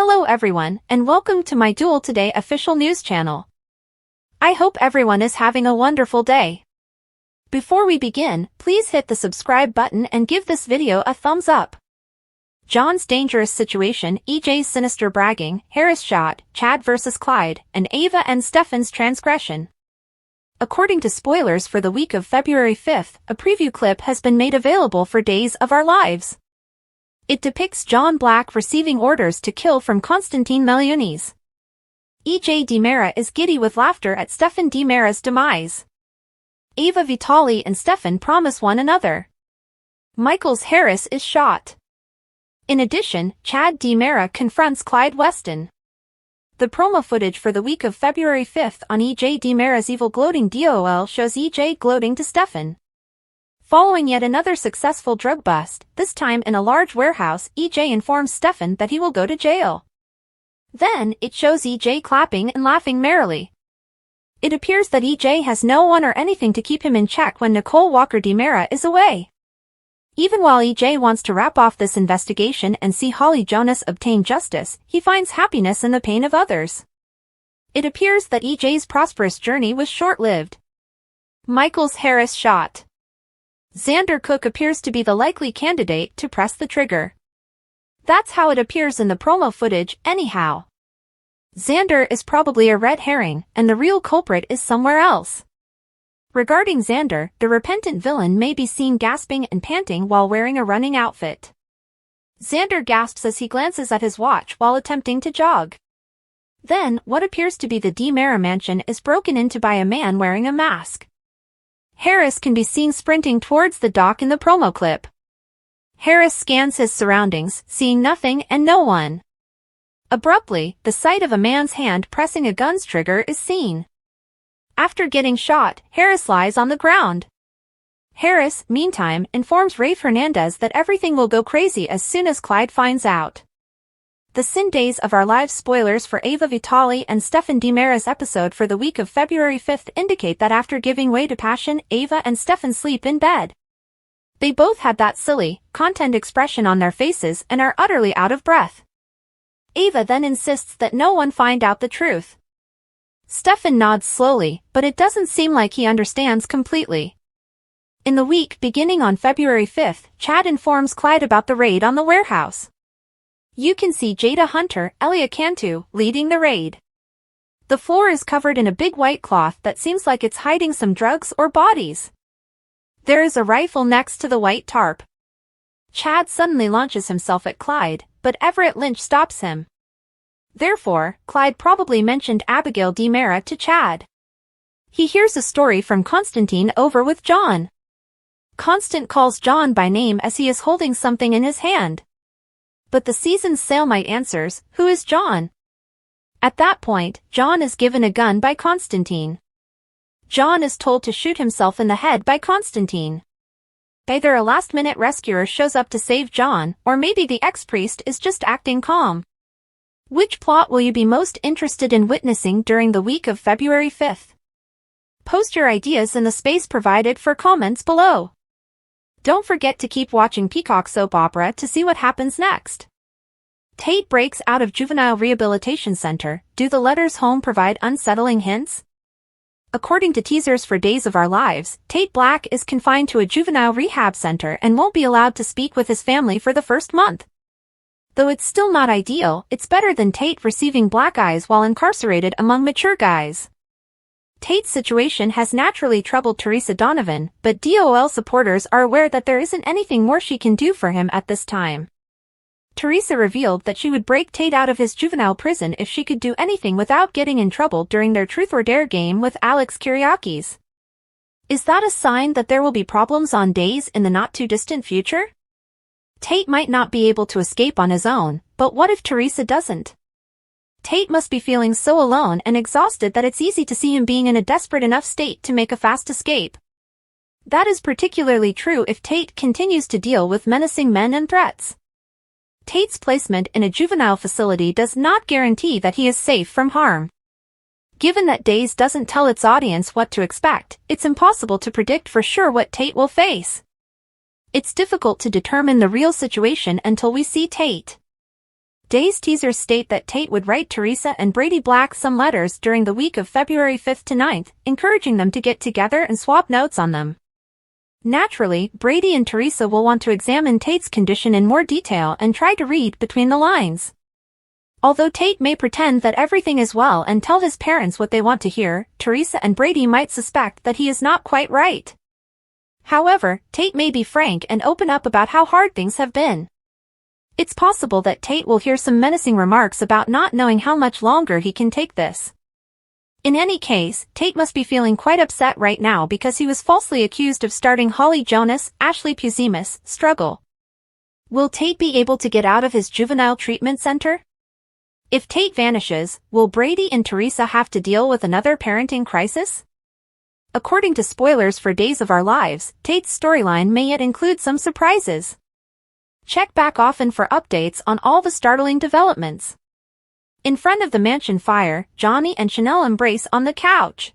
Hello everyone, and welcome to my Duel Today official news channel. I hope everyone is having a wonderful day. Before we begin, please hit the subscribe button and give this video a thumbs up. John's dangerous situation, EJ's sinister bragging, Harris shot, Chad vs. Clyde, and Ava and Stefan's transgression. According to spoilers for the week of February 5th, a preview clip has been made available for Days of Our Lives. It depicts John Black receiving orders to kill from Constantine Meliunis. EJ DiMera is giddy with laughter at Stefan DiMera's demise. Ava Vitali and Stefan promise one another. Michael's Harris is shot. In addition, Chad DiMera confronts Clyde Weston. The promo footage for the week of February 5th on EJ DiMera's Evil Gloating DOL shows EJ gloating to Stefan. Following yet another successful drug bust, this time in a large warehouse, EJ informs Stefan that he will go to jail. Then, it shows EJ clapping and laughing merrily. It appears that EJ has no one or anything to keep him in check when Nicole Walker DiMera is away. Even while EJ wants to wrap off this investigation and see Holly Jonas obtain justice, he finds happiness in the pain of others. It appears that EJ's prosperous journey was short-lived. Michael's Harris shot. Xander Cook appears to be the likely candidate to press the trigger. That's how it appears in the promo footage, anyhow. Xander is probably a red herring, and the real culprit is somewhere else. Regarding Xander, the repentant villain may be seen gasping and panting while wearing a running outfit. Xander gasps as he glances at his watch while attempting to jog. Then, what appears to be the DiMera mansion is broken into by a man wearing a mask. Harris can be seen sprinting towards the dock in the promo clip. Harris scans his surroundings, seeing nothing and no one. Abruptly, the sight of a man's hand pressing a gun's trigger is seen. After getting shot, Harris lies on the ground. Harris, meantime, informs Rafe Hernandez that everything will go crazy as soon as Clyde finds out. The Sin Days of Our Lives spoilers for Ava Vitali and Stefan DiMera's episode for the week of February 5th indicate that after giving way to passion, Ava and Stefan sleep in bed. They both had that silly, content expression on their faces and are utterly out of breath. Ava then insists that no one find out the truth. Stefan nods slowly, but it doesn't seem like he understands completely. In the week beginning on February 5th, Chad informs Clyde about the raid on the warehouse. You can see Jada Hunter, Elia Cantu, leading the raid. The floor is covered in a big white cloth that seems like it's hiding some drugs or bodies. There is a rifle next to the white tarp. Chad suddenly launches himself at Clyde, but Everett Lynch stops him. Therefore, Clyde probably mentioned Abigail DiMera to Chad. He hears a story from Constantine over with John. Constant calls John by name as he is holding something in his hand. But the season's Salemite answers, "Who is John?" At that point, John is given a gun by Constantine. John is told to shoot himself in the head by Constantine. Either a last-minute rescuer shows up to save John, or maybe the ex-priest is just acting calm. Which plot will you be most interested in witnessing during the week of February 5th? Post your ideas in the space provided for comments below. Don't forget to keep watching Peacock Soap Opera to see what happens next. Tate breaks out of Juvenile Rehabilitation Center. Do the letters home provide unsettling hints? According to teasers for Days of Our Lives, Tate Black is confined to a juvenile rehab center and won't be allowed to speak with his family for the first month. Though it's still not ideal, it's better than Tate receiving black eyes while incarcerated among mature guys. Tate's situation has naturally troubled Teresa Donovan, but DOL supporters are aware that there isn't anything more she can do for him at this time. Teresa revealed that she would break Tate out of his juvenile prison if she could do anything without getting in trouble during their Truth or Dare game with Alex Kyriakis. Is that a sign that there will be problems on Days in the not-too-distant future? Tate might not be able to escape on his own, but what if Teresa doesn't? Tate must be feeling so alone and exhausted that it's easy to see him being in a desperate enough state to make a fast escape. That is particularly true if Tate continues to deal with menacing men and threats. Tate's placement in a juvenile facility does not guarantee that he is safe from harm. Given that Days doesn't tell its audience what to expect, it's impossible to predict for sure what Tate will face. It's difficult to determine the real situation until we see Tate. Day's teasers state that Tate would write Teresa and Brady Black some letters during the week of February 5th to 9th, encouraging them to get together and swap notes on them. Naturally, Brady and Teresa will want to examine Tate's condition in more detail and try to read between the lines. Although Tate may pretend that everything is well and tell his parents what they want to hear, Teresa and Brady might suspect that he is not quite right. However, Tate may be frank and open up about how hard things have been. It's possible that Tate will hear some menacing remarks about not knowing how much longer he can take this. In any case, Tate must be feeling quite upset right now because he was falsely accused of starting Holly Jonas, Ashley Puzimas, struggle. Will Tate be able to get out of his juvenile treatment center? If Tate vanishes, will Brady and Teresa have to deal with another parenting crisis? According to spoilers for Days of Our Lives, Tate's storyline may yet include some surprises. Check back often for updates on all the startling developments. In front of the mansion fire, Johnny and Chanel embrace on the couch.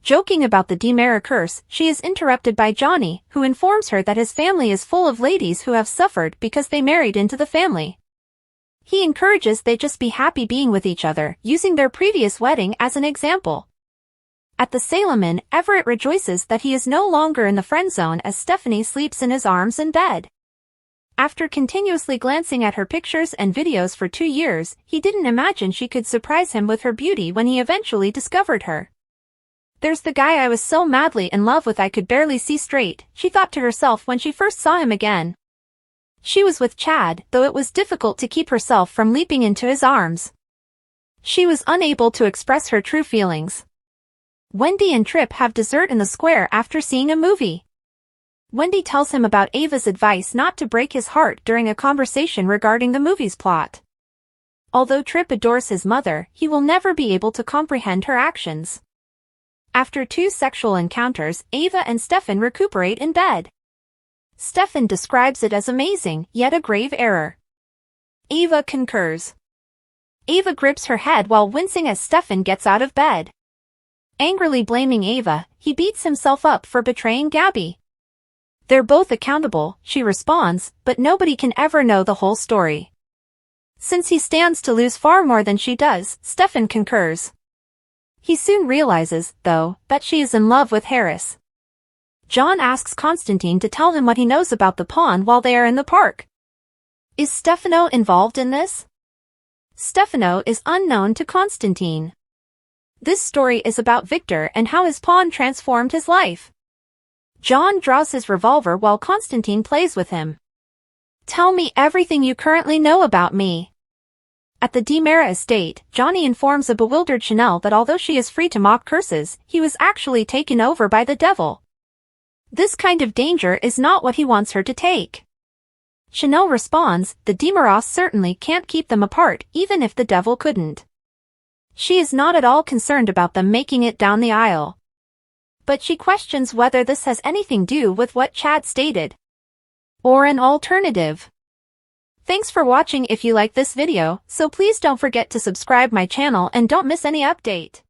Joking about the DiMera curse, she is interrupted by Johnny, who informs her that his family is full of ladies who have suffered because they married into the family. He encourages they just be happy being with each other, using their previous wedding as an example. At the Salem Inn, Everett rejoices that he is no longer in the friend zone as Stephanie sleeps in his arms in bed. After continuously glancing at her pictures and videos for 2 years, he didn't imagine she could surprise him with her beauty when he eventually discovered her. "There's the guy I was so madly in love with I could barely see straight," she thought to herself when she first saw him again. She was with Chad, though it was difficult to keep herself from leaping into his arms. She was unable to express her true feelings. Wendy and Tripp have dessert in the square after seeing a movie. Wendy tells him about Ava's advice not to break his heart during a conversation regarding the movie's plot. Although Tripp adores his mother, he will never be able to comprehend her actions. After 2 sexual encounters, Ava and Stefan recuperate in bed. Stefan describes it as amazing, yet a grave error. Ava concurs. Ava grips her head while wincing as Stefan gets out of bed. Angrily blaming Ava, he beats himself up for betraying Gabby. "They're both accountable," she responds, but nobody can ever know the whole story. Since he stands to lose far more than she does, Stefan concurs. He soon realizes, though, that she is in love with Harris. John asks Constantine to tell him what he knows about the pawn while they are in the park. Is Stefano involved in this? Stefano is unknown to Constantine. This story is about Victor and how his pawn transformed his life. John draws his revolver while Constantine plays with him. "Tell me everything you currently know about me." At the DiMera estate, Johnny informs a bewildered Chanel that although she is free to mock curses, he was actually taken over by the devil. This kind of danger is not what he wants her to take. Chanel responds, the DiMeras certainly can't keep them apart even if the devil couldn't. She is not at all concerned about them making it down the aisle. But she questions whether this has anything to do with what Chad stated. Or an alternative. Thanks for watching. If you like this video, so please don't forget to subscribe my channel and don't miss any update.